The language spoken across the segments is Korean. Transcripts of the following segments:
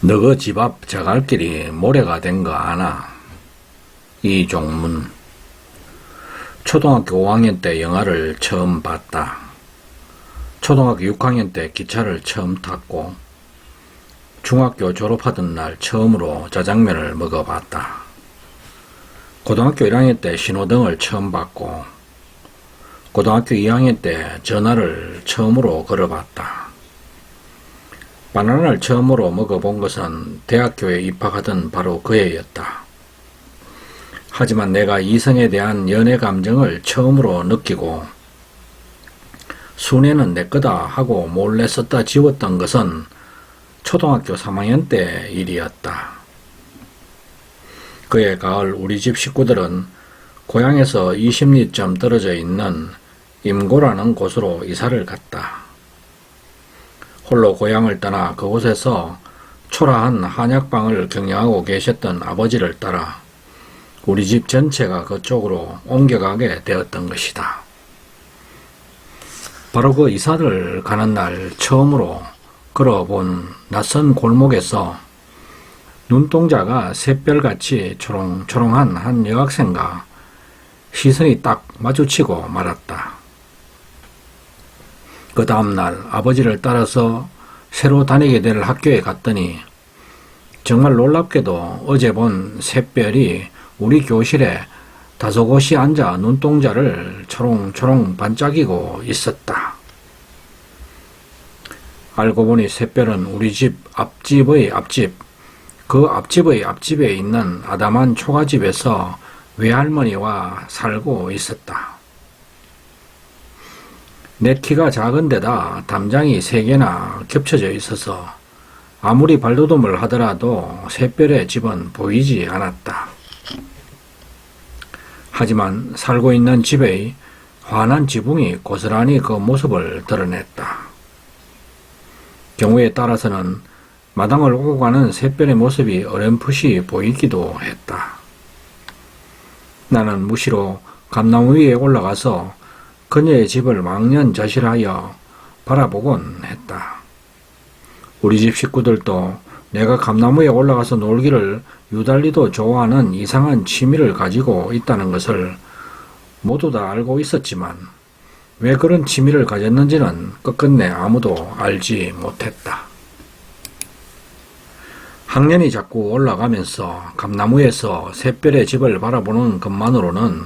너그 집 앞 자갈길이 모래가 된 거 아나? 이종문. 초등학교 5학년 때 영화를 처음 봤다. 초등학교 6학년 때 기차를 처음 탔고, 중학교 졸업하던 날 처음으로 짜장면을 먹어봤다. 고등학교 1학년 때 신호등을 처음 봤고, 고등학교 2학년 때 전화를 처음으로 걸어봤다. 바나나를 처음으로 먹어본 것은 대학교에 입학하던 바로 그 해였다. 하지만 내가 이성에 대한 연애 감정을 처음으로 느끼고 순애는 내 거다 하고 몰래 썼다 지웠던 것은 초등학교 3학년 때 일이었다. 그해 가을 우리 집 식구들은 고향에서 20리쯤 떨어져 있는 임고라는 곳으로 이사를 갔다. 홀로 고향을 떠나 그곳에서 초라한 한약방을 경영하고 계셨던 아버지를 따라 우리 집 전체가 그쪽으로 옮겨가게 되었던 것이다. 바로 그 이사를 가는 날 처음으로 걸어본 낯선 골목에서 눈동자가 샛별같이 초롱초롱한 한 여학생과 시선이 딱 마주치고 말았다. 그 다음날 아버지를 따라서 새로 다니게 될 학교에 갔더니 정말 놀랍게도 어제 본 샛별이 우리 교실에 다소곳이 앉아 눈동자를 초롱초롱 반짝이고 있었다. 알고 보니 샛별은 우리 집 앞집의 앞집, 그 앞집의 앞집에 있는 아담한 초가집에서 외할머니와 살고 있었다. 내 키가 작은데다 담장이 3개나 겹쳐져 있어서 아무리 발돋움을 하더라도 샛별의 집은 보이지 않았다. 하지만 살고 있는 집의 환한 지붕이 고스란히 그 모습을 드러냈다. 경우에 따라서는 마당을 오고 가는 샛별의 모습이 어렴풋이 보이기도 했다. 나는 무시로 감나무 위에 올라가서 그녀의 집을 망연자실하여 바라보곤 했다. 우리 집 식구들도 내가 감나무에 올라가서 놀기를 유달리도 좋아하는 이상한 취미를 가지고 있다는 것을 모두 다 알고 있었지만 왜 그런 취미를 가졌는지는 끝끝내 아무도 알지 못했다. 학년이 자꾸 올라가면서 감나무에서 샛별의 집을 바라보는 것만으로는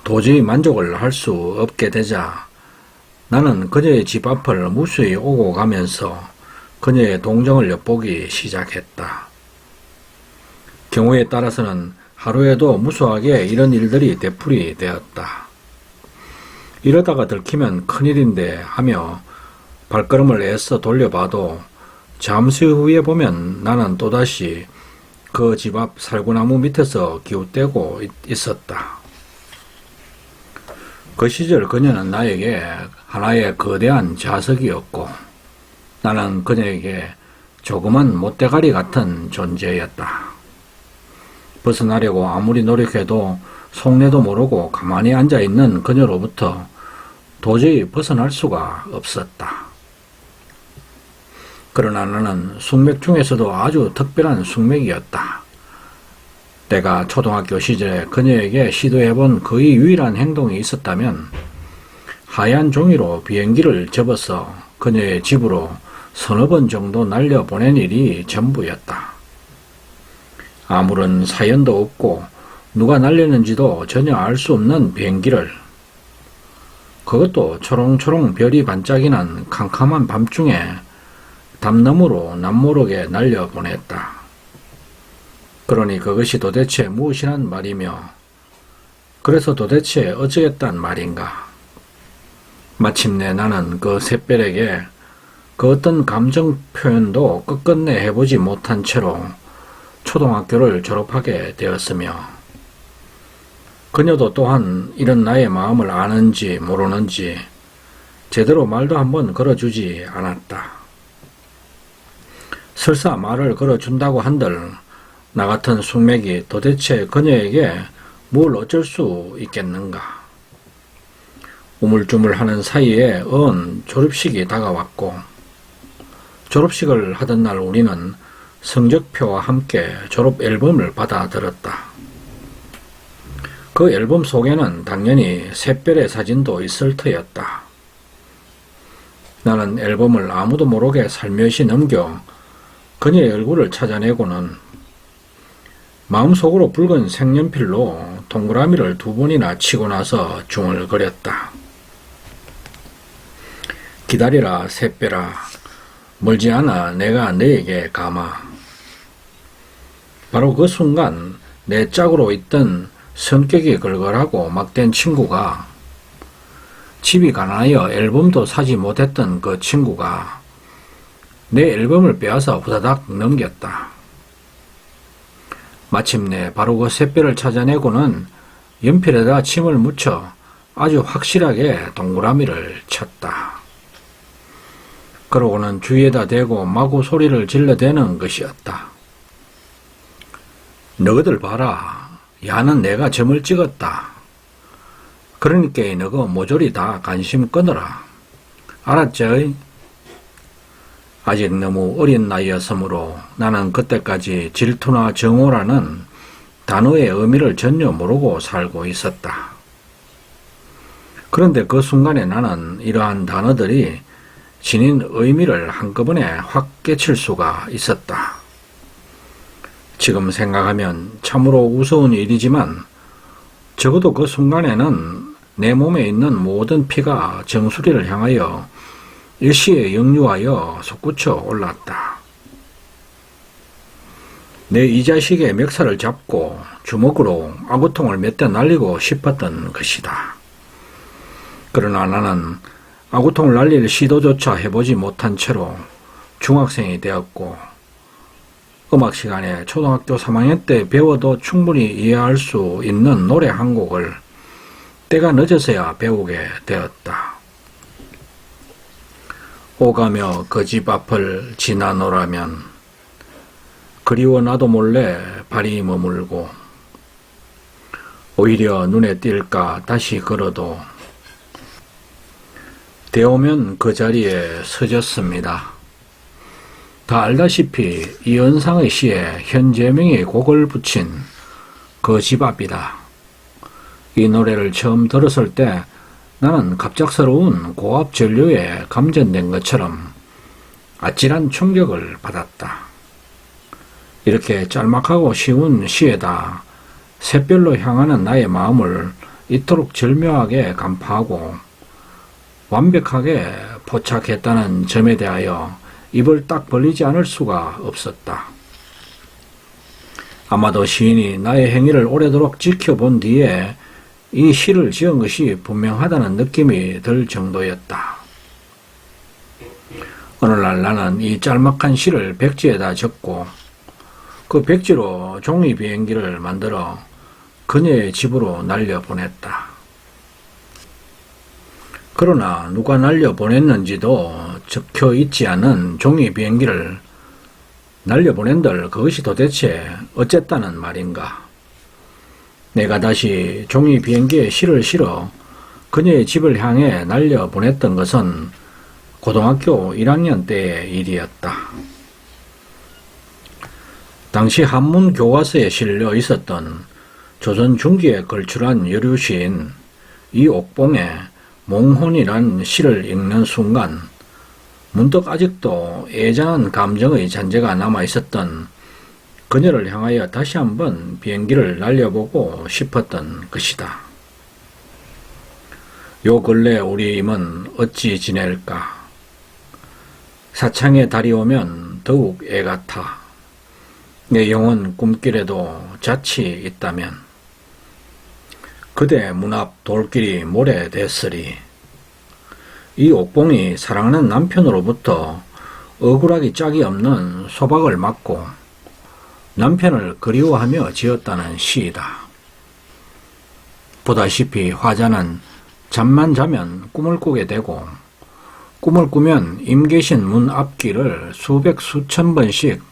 도저히 만족을 할 수 없게 되자 나는 그녀의 집 앞을 무수히 오고 가면서 그녀의 동정을 엿보기 시작했다. 경우에 따라서는 하루에도 무수하게 이런 일들이 되풀이 되었다. 이러다가 들키면 큰일인데 하며 발걸음을 애써 돌려봐도 잠시 후에 보면 나는 또다시 그 집 앞 살구나무 밑에서 기웃대고 있었다. 그 시절 그녀는 나에게 하나의 거대한 자석이었고 나는 그녀에게 조그만 못대가리 같은 존재였다. 벗어나려고 아무리 노력해도 속내도 모르고 가만히 앉아있는 그녀로부터 도저히 벗어날 수가 없었다. 그러나 나는 숙맥 중에서도 아주 특별한 숙맥이었다. 내가 초등학교 시절에 그녀에게 시도해본 거의 유일한 행동이 있었다면 하얀 종이로 비행기를 접어서 그녀의 집으로 서너 번 정도 날려보낸 일이 전부였다. 아무런 사연도 없고 누가 날렸는지도 전혀 알 수 없는 비행기를, 그것도 초롱초롱 별이 반짝이는 캄캄한 밤중에 담너머로 남모르게 날려보냈다. 그러니 그것이 도대체 무엇이란 말이며 그래서 도대체 어쩌겠단 말인가. 마침내 나는 그 샛별에게 그 어떤 감정 표현도 끝끝내 해보지 못한 채로 초등학교를 졸업하게 되었으며 그녀도 또한 이런 나의 마음을 아는지 모르는지 제대로 말도 한번 걸어주지 않았다. 설사 말을 걸어준다고 한들 나 같은 숙맥이 도대체 그녀에게 뭘 어쩔 수 있겠는가. 우물쭈물하는 사이에 졸업식이 다가왔고, 졸업식을 하던 날 우리는 성적표와 함께 졸업 앨범을 받아들었다. 그 앨범 속에는 당연히 샛별의 사진도 있을 터였다. 나는 앨범을 아무도 모르게 살며시 넘겨 그녀의 얼굴을 찾아내고는 마음속으로 붉은 색연필로 동그라미를 2번이나 치고 나서 중얼거렸다. 기다리라 샛별아, 멀지 않아 내가 너에게 가마. 바로 그 순간 내 짝으로 있던 성격이 걸걸하고 막된 친구가, 집이 가난하여 앨범도 사지 못했던 그 친구가 내 앨범을 빼앗아 후다닥 넘겼다. 마침내 바로 그 샛별을 찾아내고는 연필에다 침을 묻혀 아주 확실하게 동그라미를 쳤다. 그러고는 주위에다 대고 마구 소리를 질러대는 것이었다. 너희들 봐라. 야는 내가 점을 찍었다. 그러니까 너가 모조리 다 관심 끊어라. 알았지? 아직 너무 어린 나이였으므로 나는 그때까지 질투나 정오라는 단어의 의미를 전혀 모르고 살고 있었다. 그런데 그 순간에 나는 이러한 단어들이 지닌 의미를 한꺼번에 확 깨칠 수가 있었다. 지금 생각하면 참으로 우스운 일이지만 적어도 그 순간에는 내 몸에 있는 모든 피가 정수리를 향하여 일시에 역류하여 솟구쳐 올랐다. 내 이 자식의 멱살을 잡고 주먹으로 아구통을 몇 대 날리고 싶었던 것이다. 그러나 나는 아구통을 날릴 시도조차 해보지 못한 채로 중학생이 되었고, 음악 시간에 초등학교 3학년 때 배워도 충분히 이해할 수 있는 노래 한 곡을 때가 늦어서야 배우게 되었다. 오가며 그 집 앞을 지나노라면 그리워 나도 몰래 발이 머물고, 오히려 눈에 띌까 다시 걸어도 되오면 그 자리에 서졌습니다. 다 알다시피 이은상의 시에 현재명이 곡을 붙인 그 집 앞이다. 이 노래를 처음 들었을 때 나는 갑작스러운 고압 전류에 감전된 것처럼 아찔한 충격을 받았다. 이렇게 짤막하고 쉬운 시에다 샛별로 향하는 나의 마음을 이토록 절묘하게 간파하고 완벽하게 포착했다는 점에 대하여 입을 딱 벌리지 않을 수가 없었다. 아마도 시인이 나의 행위를 오래도록 지켜본 뒤에 이 시를 지은 것이 분명하다는 느낌이 들 정도였다. 오늘날 나는 이 짤막한 시를 백지에다 적고 그 백지로 종이 비행기를 만들어 그녀의 집으로 날려보냈다. 그러나 누가 날려보냈는지도 적혀 있지 않은 종이 비행기를 날려보낸들 그것이 도대체 어쨌다는 말인가. 내가 다시 종이 비행기에 실을 실어 그녀의 집을 향해 날려보냈던 것은 고등학교 1학년 때의 일이었다. 당시 한문 교과서에 실려 있었던 조선 중기에 걸출한 여류시인 이옥봉의 몽혼이란 시를 읽는 순간 문득 아직도 애잔한 감정의 잔재가 남아있었던 그녀를 향하여 다시 한번 비행기를 날려보고 싶었던 것이다. 요 근래 우리 임은 어찌 지낼까? 사창의 달이 오면 더욱 애같아. 내 영혼 꿈길에도 잣이 있다면 그대 문 앞 돌길이 모래 됐으리. 이 옥봉이 사랑하는 남편으로부터 억울하기 짝이 없는 소박을 맞고 남편을 그리워하며 지었다는 시이다. 보다시피 화자는 잠만 자면 꿈을 꾸게 되고 꿈을 꾸면 임 계신 문 앞길을 수백 수천 번씩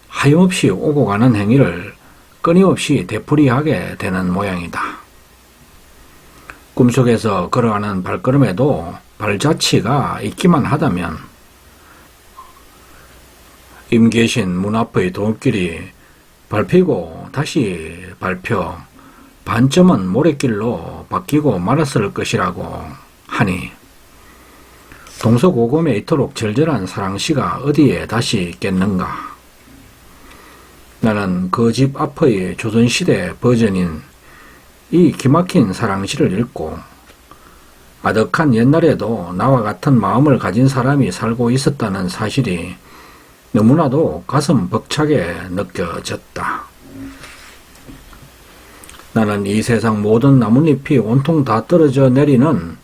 하염없이 오고 가는 행위를 끊임없이 되풀이하게 되는 모양이다. 꿈속에서 걸어가는 발걸음에도 발자취가 있기만 하다면 임계신 문 앞의 돌길이 밟히고 다시 밟혀 반쯤은 모래길로 바뀌고 말았을 것이라고 하니 동서고금에 이토록 절절한 사랑시가 어디에 다시 있겠는가. 나는 그 집 앞의 조선시대 버전인 이 기막힌 사랑시를 읽고 아득한 옛날에도 나와 같은 마음을 가진 사람이 살고 있었다는 사실이 너무나도 가슴 벅차게 느껴졌다. 나는 이 세상 모든 나뭇잎이 온통 다 떨어져 내리는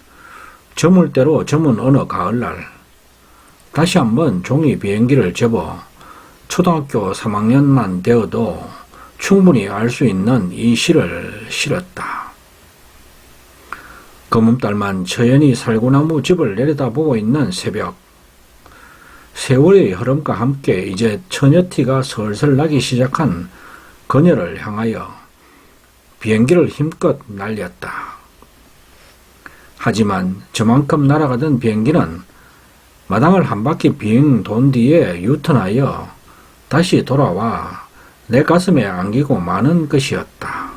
저물대로 저문 어느 가을날 다시 한번 종이 비행기를 접어 초등학교 3학년만 되어도 충분히 알 수 있는 이 시를 실었다. 검은달만 처연히 살구나무 집을 내려다보고 있는 새벽, 세월의 흐름과 함께 이제 처녀티가 슬슬 나기 시작한 그녀를 향하여 비행기를 힘껏 날렸다. 하지만 저만큼 날아가던 비행기는 마당을 한 바퀴 빙 돈 뒤에 유턴하여 다시 돌아와 내 가슴에 안기고 마는 것이었다.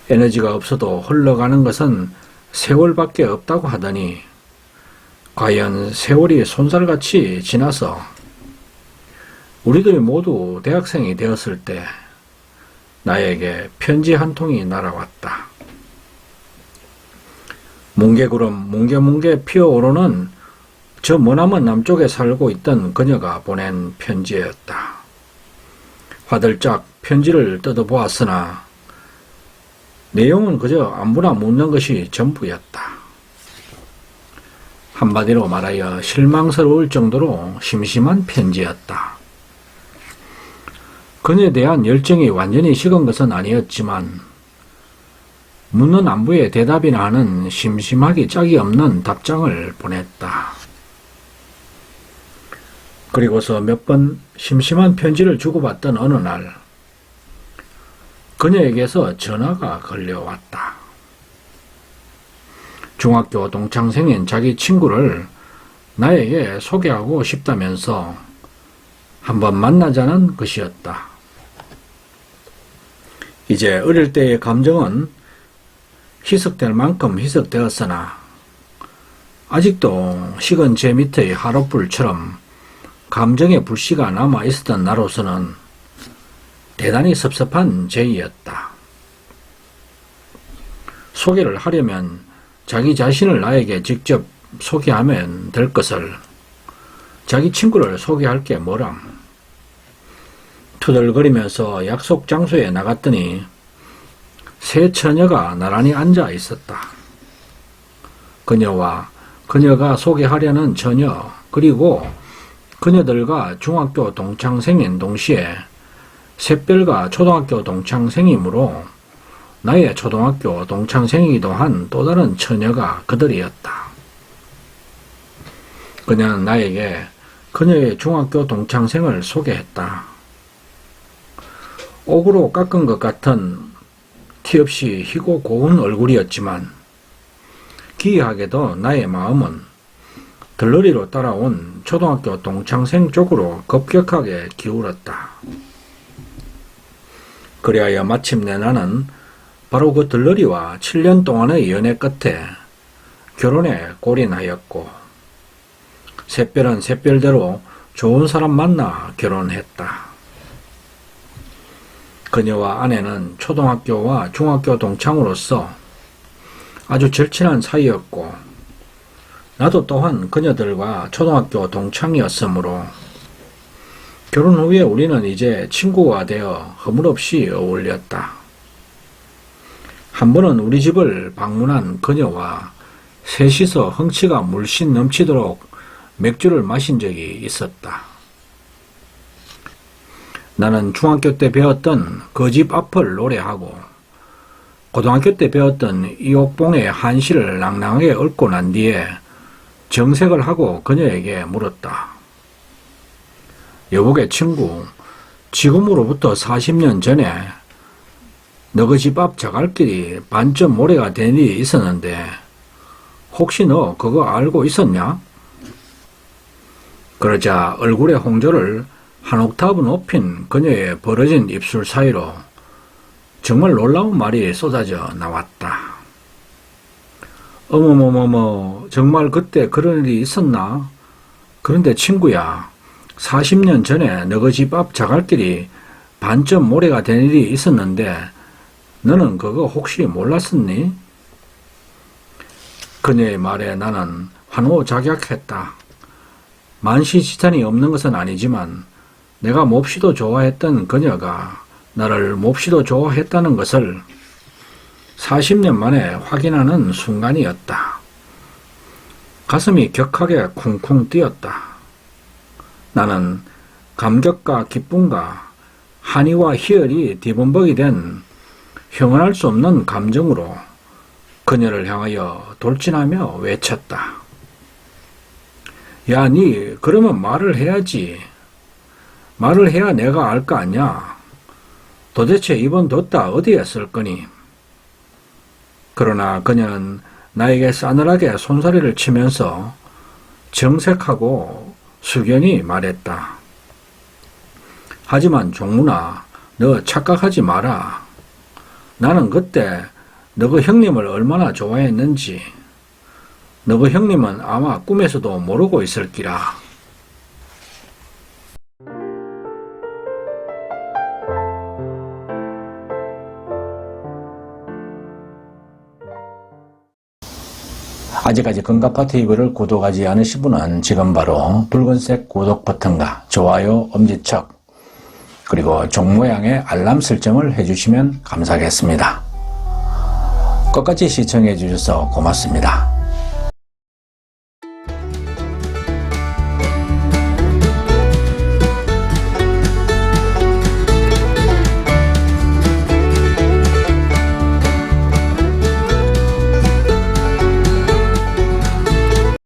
에너지가 없어도 흘러가는 것은 세월밖에 없다고 하더니 과연 세월이 손살같이 지나서 우리들이 모두 대학생이 되었을 때 나에게 편지 한 통이 날아왔다. 뭉게구름 뭉게뭉게 피어오르는 저 머나먼 남쪽에 살고 있던 그녀가 보낸 편지였다. 화들짝 편지를 뜯어보았으나 내용은 그저 안부나 묻는 것이 전부였다. 한마디로 말하여 실망스러울 정도로 심심한 편지였다. 그녀에 대한 열정이 완전히 식은 것은 아니었지만 묻는 안부에 대답이나 하는 심심하기 짝이 없는 답장을 보냈다. 그리고서 몇 번 심심한 편지를 주고받던 어느 날 그녀에게서 전화가 걸려왔다. 중학교 동창생인 자기 친구를 나에게 소개하고 싶다면서 한번 만나자는 것이었다. 이제 어릴 때의 감정은 희석될 만큼 희석되었으나 아직도 식은 제 밑의 하룻불처럼 감정의 불씨가 남아 있었던 나로서는 대단히 섭섭한 죄이었다. 소개를 하려면 자기 자신을 나에게 직접 소개하면 될 것을 자기 친구를 소개할 게 뭐람. 투덜거리면서 약속 장소에 나갔더니 새 처녀가 나란히 앉아 있었다. 그녀와 그녀가 소개하려는 처녀 그리고 그녀들과 중학교 동창생인 동시에 샛별과 초등학교 동창생이므로 나의 초등학교 동창생이기도 한 또 다른 처녀가 그들이었다. 그녀는 나에게 그녀의 중학교 동창생을 소개했다. 옥으로 깎은 것 같은 티 없이 희고 고운 얼굴이었지만 기이하게도 나의 마음은 들러리로 따라온 초등학교 동창생 쪽으로 급격하게 기울었다. 그리하여 마침내 나는 바로 그 들러리와 7년 동안의 연애 끝에 결혼에 골인하였고 샛별은 샛별대로 좋은 사람 만나 결혼했다. 그녀와 아내는 초등학교와 중학교 동창으로서 아주 절친한 사이였고 나도 또한 그녀들과 초등학교 동창이었으므로 결혼 후에 우리는 이제 친구가 되어 허물없이 어울렸다. 한 번은 우리 집을 방문한 그녀와 셋이서 흥치가 물씬 넘치도록 맥주를 마신 적이 있었다. 나는 중학교 때 배웠던 그 집 앞을 노래하고 고등학교 때 배웠던 이옥봉의 한시를 낭낭하게 읊고 난 뒤에 정색을 하고 그녀에게 물었다. 여보게 친구, 지금으로부터 40년 전에 너희 집 앞 자갈길이 반쯤 모래가 된 일이 있었는데 혹시 너 그거 알고 있었냐? 그러자 얼굴의 홍조를 한 옥타브 높인 그녀의 벌어진 입술 사이로 정말 놀라운 말이 쏟아져 나왔다. 어머머머머, 정말 그때 그런 일이 있었나? 그런데 친구야, 40년 전에 너희 집 앞 자갈길이 반쯤 모래가 된 일이 있었는데 너는 그거 혹시 몰랐었니? 그녀의 말에 나는 환호작약했다. 만시지탄이 없는 것은 아니지만 내가 몹시도 좋아했던 그녀가 나를 몹시도 좋아했다는 것을 40년 만에 확인하는 순간이었다. 가슴이 격하게 쿵쿵 뛰었다. 나는 감격과 기쁨과 한이와 희열이 뒤범벅이 된 형언할 수 없는 감정으로 그녀를 향하여 돌진하며 외쳤다. 야, 니 그러면 말을 해야지. 말을 해야 내가 알 거 아냐. 도대체 이번 뒀다 어디에 쓸 거니? 그러나 그녀는 나에게 싸늘하게 손사래를 치면서 정색하고 숙연히 말했다. 하지만 종문아, 너 착각하지 마라. 나는 그때 너그 형님을 얼마나 좋아했는지 너그 형님은 아마 꿈에서도 모르고 있을 기라. 아직까지 건강파TV를 구독하지 않으신 분은 지금 바로 붉은색 구독 버튼과 좋아요, 엄지척, 그리고 종 모양의 알람 설정을 해주시면 감사하겠습니다. 끝까지 시청해 주셔서 고맙습니다.